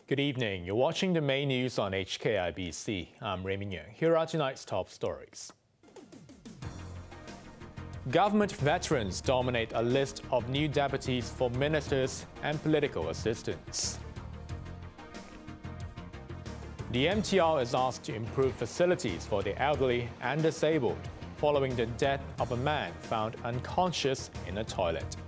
Good evening. You're watching the main news on HKIBC. I'm Raymond Yeung. Here are tonight's top stories. Government veterans dominate a list of new deputies for ministers and political assistants. The MTR is asked to improve facilities for the elderly and disabled following the death of a man found unconscious in a toilet.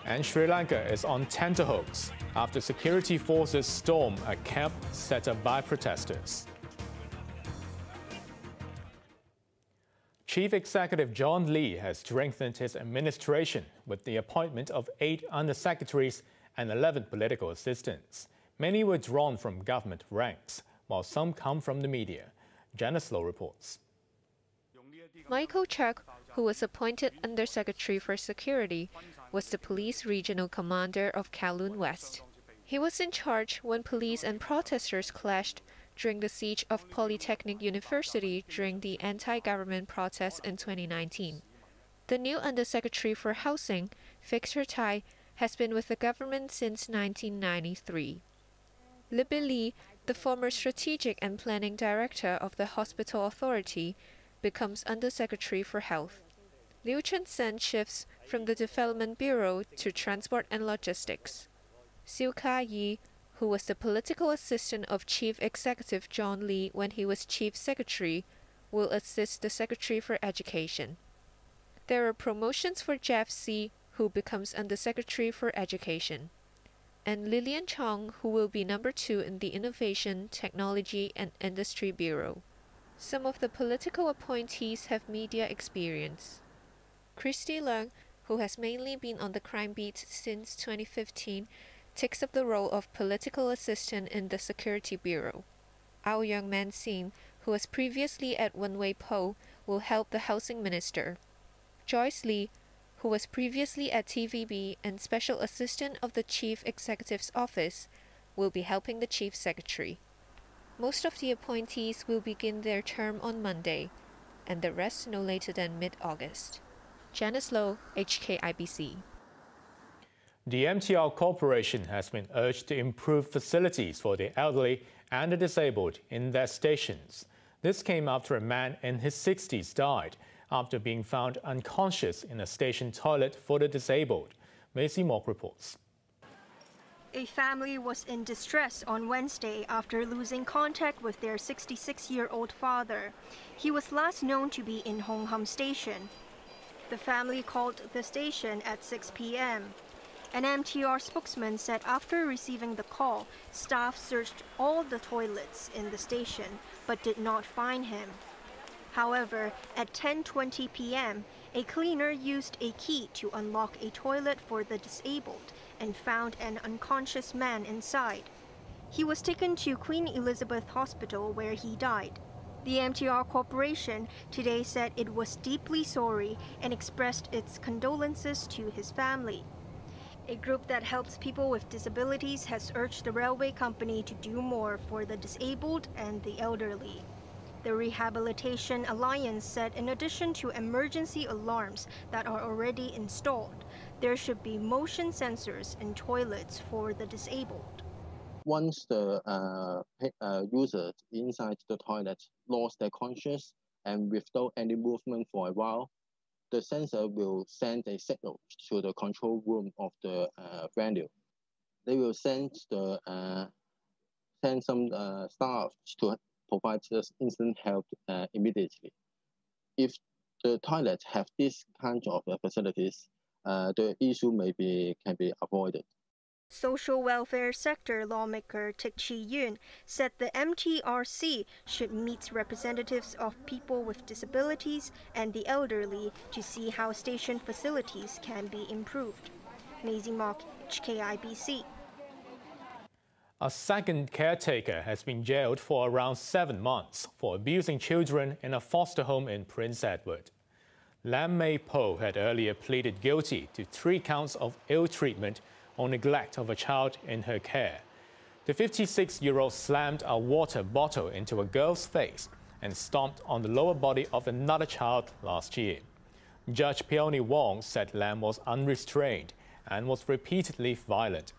And Sri Lanka is on tenterhooks after security forces storm a camp set up by protesters. Chief Executive John Lee has strengthened his administration with the appointment of 8 undersecretaries and 11 political assistants. Many were drawn from government ranks, while some come from the media. Janice Low reports. Michael Chuck, who was appointed Undersecretary for Security, was the police regional commander of Kowloon West. He was in charge when police and protesters clashed during the siege of Polytechnic University during the anti-government protests in 2019. The new Undersecretary for Housing, Victor Tai, has been with the government since 1993. Libby Lee, the former Strategic and Planning Director of the Hospital Authority, becomes Undersecretary for Health. Liu Chun-sen shifts from the Development Bureau to Transport and Logistics. Siu Ka-yi, who was the political assistant of Chief Executive John Lee when he was Chief Secretary, will assist the Secretary for Education. There are promotions for Jeff See, who becomes Undersecretary for Education, and Lillian Chong, who will be number 2 in the Innovation, Technology and Industry Bureau. Some of the political appointees have media experience. Christy Leung, who has mainly been on the crime beat since 2015, takes up the role of political assistant in the Security Bureau. Aoyang Man-sin, who was previously at Wen-wei Po, will help the Housing Minister. Joyce Lee, who was previously at TVB and Special Assistant of the Chief Executive's Office, will be helping the Chief Secretary. Most of the appointees will begin their term on Monday, and the rest no later than mid-August. Janice Low, HKIBC. The MTR Corporation has been urged to improve facilities for the elderly and the disabled in their stations. This came after a man in his 60s died after being found unconscious in a station toilet for the disabled. Macy Mock reports. A family was in distress on Wednesday after losing contact with their 66-year-old father. He was last known to be in Hong Hom Station. The family called the station at 6 p.m. An MTR spokesman said after receiving the call, staff searched all the toilets in the station but did not find him. However, at 10:20 p.m., a cleaner used a key to unlock a toilet for the disabled and found an unconscious man inside. He was taken to Queen Elizabeth Hospital where he died. The MTR Corporation today said it was deeply sorry and expressed its condolences to his family. A group that helps people with disabilities has urged the railway company to do more for the disabled and the elderly. The Rehabilitation Alliance said in addition to emergency alarms that are already installed, there should be motion sensors in toilets for the disabled. Once the users inside the toilet lost their consciousness and without any movement for a while, the sensor will send a signal to the control room of the venue. They will send some staff to provide instant help immediately. If the toilets have this kind of facilities, the issue can be avoided. Social welfare sector lawmaker Tik Chi-yun said the MTRC should meet representatives of people with disabilities and the elderly to see how station facilities can be improved. Maisie Mock, HKIBC. A second caretaker has been jailed for around 7 months for abusing children in a foster home in Prince Edward. Lam Mei Po had earlier pleaded guilty to 3 counts of ill treatment or neglect of a child in her care. The 56-year-old slammed a water bottle into a girl's face and stomped on the lower body of another child last year. Judge Peony Wong said Lam was unrestrained and was repeatedly violent.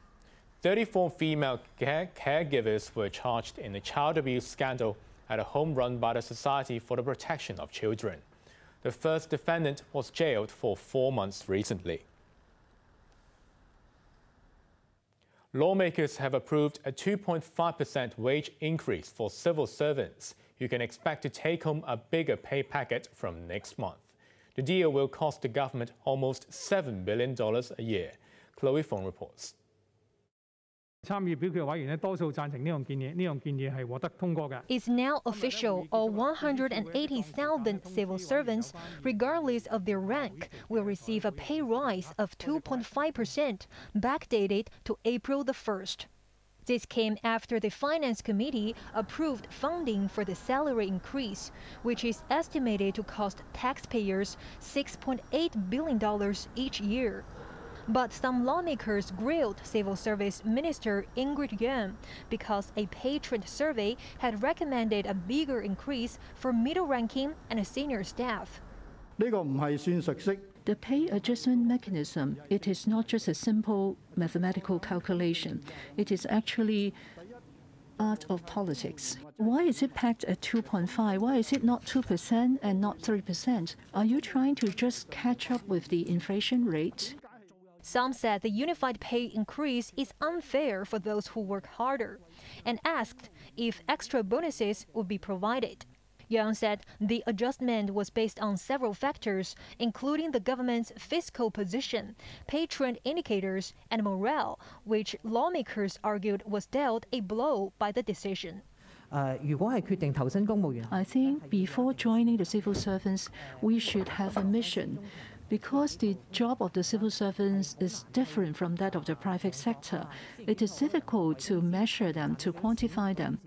34 female caregivers were charged in a child abuse scandal at a home run by the Society for the Protection of Children. The first defendant was jailed for 4 months recently. Lawmakers have approved a 2.5% wage increase for civil servants who can expect to take home a bigger pay packet from next month. The deal will cost the government almost $7 billion a year. Chloe Fong reports. It's now official. All 180,000 civil servants, regardless of their rank, will receive a pay rise of 2.5%, backdated to April the 1st. This came after the Finance Committee approved funding for the salary increase, which is estimated to cost taxpayers $6.8 billion each year. But some lawmakers grilled Civil Service Minister Raymond Yeung because a pay trend survey had recommended a bigger increase for middle-ranking and senior staff. The pay adjustment mechanism, it is not just a simple mathematical calculation. It is actually art of politics. Why is it pegged at 2.5? Why is it not 2% and not 3%? Are you trying to just catch up with the inflation rate? Some said the unified pay increase is unfair for those who work harder and asked if extra bonuses would be provided. Yeung said the adjustment was based on several factors, including the government's fiscal position, pay trend indicators, and morale, which lawmakers argued was dealt a blow by the decision. I think before joining the civil servants, we should have a mission. Because the job of the civil servants is different from that of the private sector, it is difficult to measure them, to quantify them.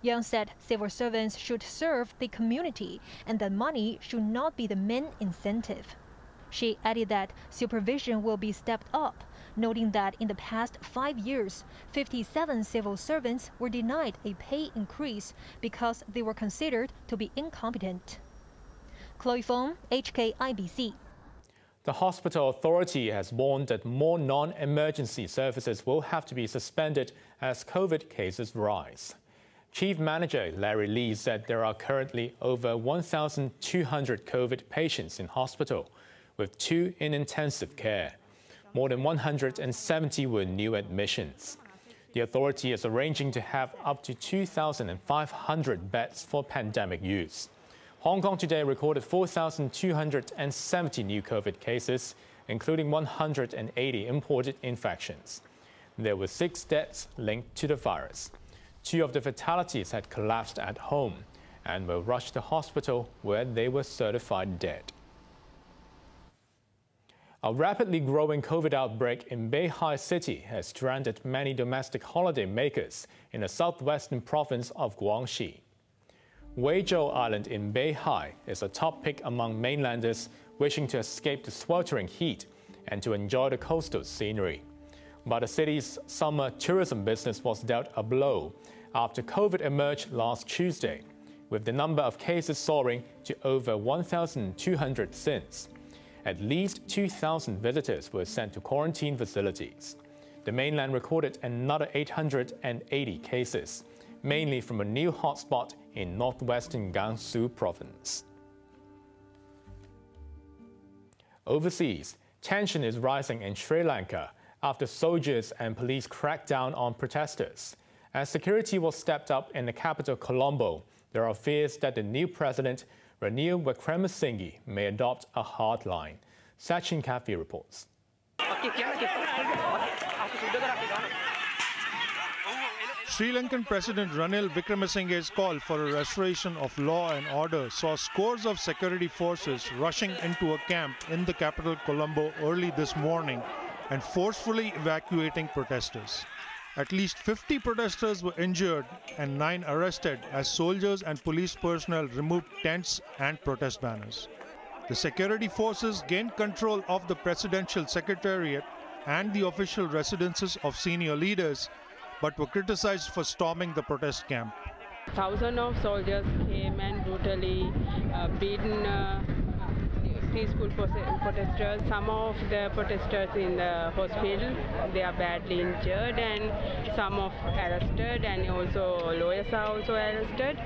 Yeung said civil servants should serve the community and that money should not be the main incentive. She added that supervision will be stepped up, noting that in the past 5 years, 57 civil servants were denied a pay increase because they were considered to be incompetent. Chloe Fong, HKIBC. The hospital authority has warned that more non-emergency services will have to be suspended as COVID cases rise. Chief Manager Larry Lee said there are currently over 1,200 COVID patients in hospital, with 2 in intensive care. More than 170 were new admissions. The authority is arranging to have up to 2,500 beds for pandemic use. Hong Kong today recorded 4,270 new COVID cases, including 180 imported infections. There were 6 deaths linked to the virus. 2 of the fatalities had collapsed at home and were rushed to hospital where they were certified dead. A rapidly growing COVID outbreak in Beihai City has stranded many domestic holiday makers in the southwestern province of Guangxi. Weizhou Island in Beihai is a top pick among mainlanders wishing to escape the sweltering heat and to enjoy the coastal scenery. But the city's summer tourism business was dealt a blow after COVID emerged last Tuesday, with the number of cases soaring to over 1,200 since. At least 2,000 visitors were sent to quarantine facilities. The mainland recorded another 880 cases, mainly from a new hotspot in northwestern Gansu province. Overseas, tension is rising in Sri Lanka after soldiers and police cracked down on protesters. As security was stepped up in the capital Colombo, there are fears that the new president, Ranil Wickremesinghe, may adopt a hard line. Sachin Kafi reports. Sri Lankan President Ranil Wickremesinghe's call for a restoration of law and order saw scores of security forces rushing into a camp in the capital Colombo early this morning and forcefully evacuating protesters. At least 50 protesters were injured and 9 arrested as soldiers and police personnel removed tents and protest banners. The security forces gained control of the presidential secretariat and the official residences of senior leaders, but were criticized for storming the protest camp. Thousands of soldiers came and brutally beaten peaceful protesters. Some of the protesters in the hospital, they are badly injured, and some of arrested, and also lawyers are also arrested.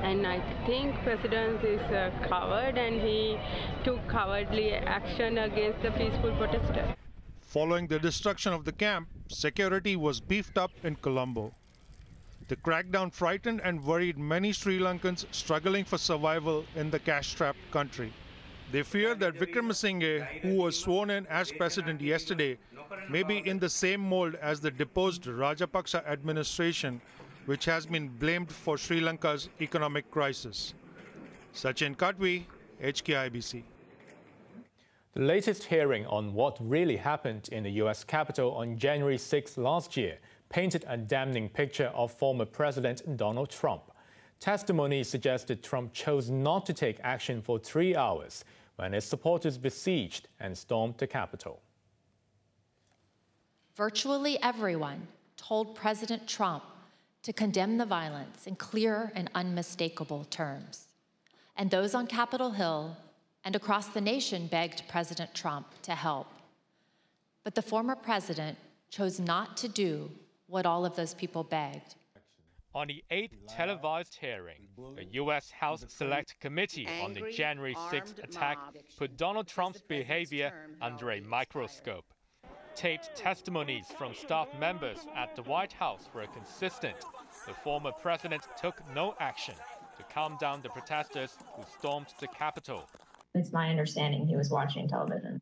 And I think President is covered, and he took cowardly action against the peaceful protesters. Following the destruction of the camp, security was beefed up in Colombo. The crackdown frightened and worried many Sri Lankans struggling for survival in the cash-strapped country. They fear that Wickremesinghe, who was sworn in as president yesterday, may be in the same mold as the deposed Rajapaksa administration, which has been blamed for Sri Lanka's economic crisis. Sachin Katwi, HKIBC. The latest hearing on what really happened in the U.S. Capitol on January 6 last year painted a damning picture of former President Donald Trump. Testimony suggested Trump chose not to take action for 3 hours when his supporters besieged and stormed the Capitol. Virtually everyone told President Trump to condemn the violence in clear and unmistakable terms. And those on Capitol Hill and across the nation begged President Trump to help. But the former president chose not to do what all of those people begged. On the 8th televised hearing, the U.S. House Select Committee on the January 6th attack put Donald Trump's behavior under a microscope. Taped testimonies from staff members at the White House were consistent. The former president took no action to calm down the protesters who stormed the Capitol. It's my understanding he was watching television.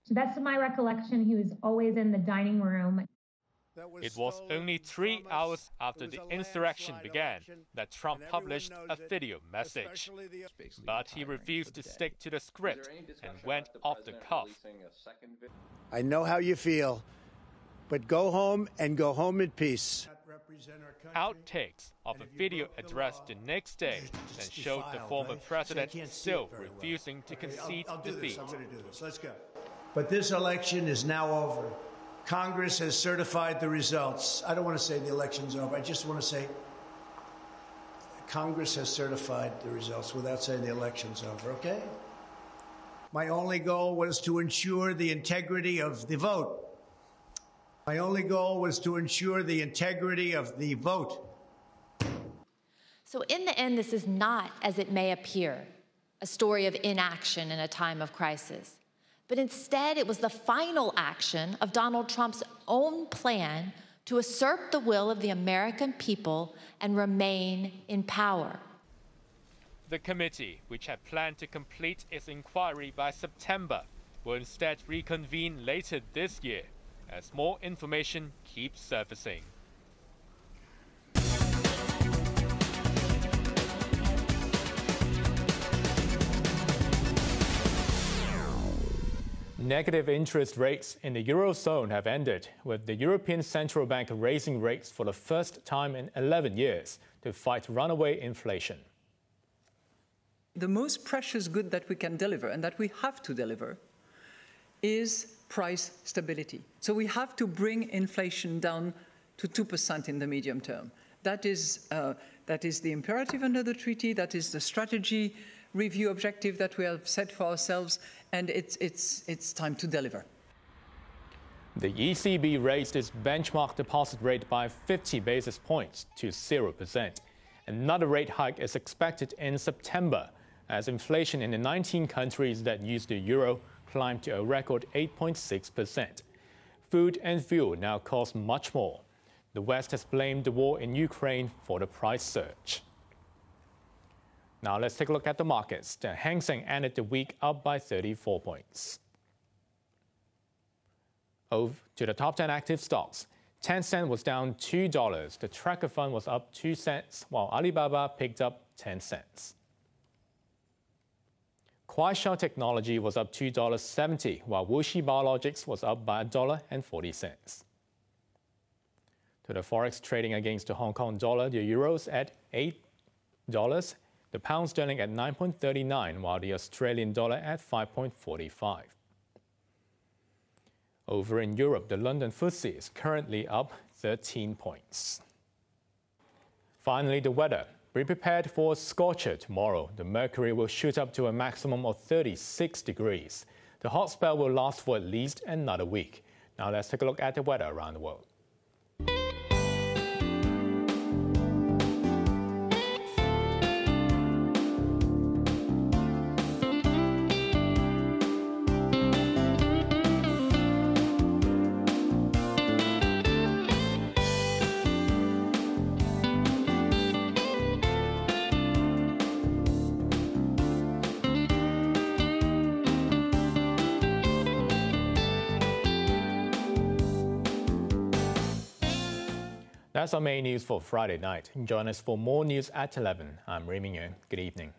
To the best of my recollection, he was always in the dining room. It was only 3 hours after the insurrection began that Trump published a video message. But he refused to stick to the script and went off the cuff. I know how you feel, but go home and go home in peace. Outtakes of a video address the next day then showed the former president still refusing to concede defeat. I'm going to do this. Let's go. But this election is now over. Congress has certified the results. I don't want to say the election's over. I just want to say Congress has certified the results without saying the election's over, okay? My only goal was to ensure the integrity of the vote. My only goal was to ensure the integrity of the vote. So in the end, this is not, as it may appear, a story of inaction in a time of crisis. But instead, it was the final action of Donald Trump's own plan to assert the will of the American people and remain in power. The committee, which had planned to complete its inquiry by September, will instead reconvene later this year as more information keeps surfacing. Negative interest rates in the Eurozone have ended, with the European Central Bank raising rates for the first time in 11 years to fight runaway inflation. The most precious good that we can deliver, and that we have to deliver, is price stability. So we have to bring inflation down to 2% in the medium term. That is the imperative under the treaty. That is the strategy review objective that we have set for ourselves, and it's time to deliver. The ECB raised its benchmark deposit rate by 50 basis points to 0%. Another rate hike is expected in September, as inflation in the 19 countries that use the euro climbed to a record 8.6%. Food and fuel now cost much more. The West has blamed the war in Ukraine for the price surge. Now let's take a look at the markets. The Hang Seng ended the week up by 34 points. Over to the top 10 active stocks. Tencent was down $2. The tracker fund was up 2 cents, while Alibaba picked up 10 cents. Kuaishou Technology was up $2.70, while Wuxi Biologics was up by $1.40. To the forex trading against the Hong Kong dollar, the euro's at $8, the pound sterling at 9.39, while the Australian dollar at 5.45. Over in Europe, the London FTSE is currently up 13 points. Finally, the weather. Be prepared for a scorcher tomorrow. The mercury will shoot up to a maximum of 36 degrees. The hot spell will last for at least another week. Now let's take a look at the weather around the world. That's our main news for Friday night. Join us for more news at 11. I'm Raymond Yeung. Good evening.